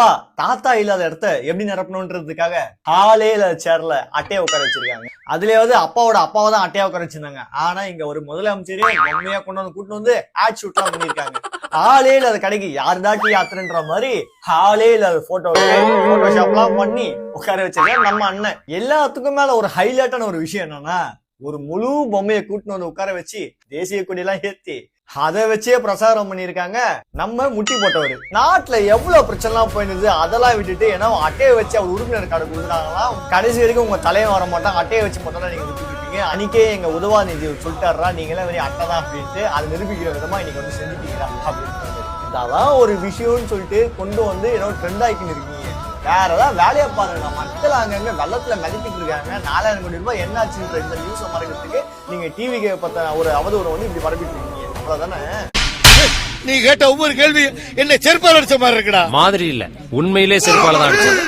அப்பா தாத்தா இல்லாத இடத்த எப்படி நிரப்பணும்ன்றதுக்காக ஆளே இல்லாத சேர்ல அட்டையை உட்கார வச்சிருக்காங்க. அதுலயாவது அப்பாவோட அப்பாவை தான் அட்டையா உட்கார வச்சிருந்தாங்க. ஆனா இங்க ஒரு முதலமைச்சரே உண்மையா கூட்டு வந்து ஆட் ஷூட் எல்லாம் பண்ணிருக்காங்க. ஆளே இல்லாத கடைக்கு யாருடா டீ ஆத்துறன்ற மாதிரி ஆளே இல்லாத போட்டோஷாப் எல்லாம் பண்ணி உட்கார வச்சிருக்காங்க நம்ம அண்ணன். எல்லாத்துக்கும் மேல ஒரு ஹைலைட்டான ஒரு விஷயம் என்னன்னா, ஒரு முழு பொம்மையை கூட்டின்னு வந்து உட்கார வச்சு தேசிய கொடியெல்லாம் ஏத்தி அதை வச்சே பிரசாரம் பண்ணிருக்காங்க நம்ம முட்டி போட்டவர். நாட்டுல எவ்வளவு பிரச்சனை எல்லாம் போயிருந்தது அதெல்லாம் விட்டுட்டு ஏன்னா அட்டையை வச்சு அவர் உறுப்பினர் கார்டு கொடுக்குறாங்களாம். கடைசி வரைக்கும் உங்க தலையும் வர மாட்டாங்க, அட்டையை வச்சு மட்டும் நீங்க விட்டுட்டு இருக்கீங்க. அன்னைக்கே எங்க உதவாநிதி சொல்லிட்டாரா நீங்க எல்லாம் வெறும் அட்டை தான் அப்படின்ட்டு அதை நிரூபிக்கிற விதமா இன்னைக்கு வந்து செஞ்சுட்டீங்களா அப்படின்னு அதான் ஒரு விஷயம்னு சொல்லிட்டு கொண்டு வந்து என்னோட ட்ரெண்ட் ஆக்கின்னு இருக்கீங்க. வேற ஏதாவது வேலையை பாருங்க. மக்கள் அங்கங்க வெள்ளத்துல மிதத்திட்டு இருக்காங்க. 4000 கோடி ரூபாய் என்னாச்சுன்ற இந்த நியூஸை மறைக்கிறதுக்கு நீங்க டிவிக்கு பத்த ஒரு அவதூறு வந்து இப்படி பரப்பிட்டு இருக்கீங்க. அவ்வளவுதானே? நீ கேட்ட ஒவ்வொரு கேள்வி என்ன செருப்பால் அடிச்ச மாதிரி இருக்குடா. மாதிரி இல்ல, உண்மையிலே செருப்பால தான் அடிச்சது.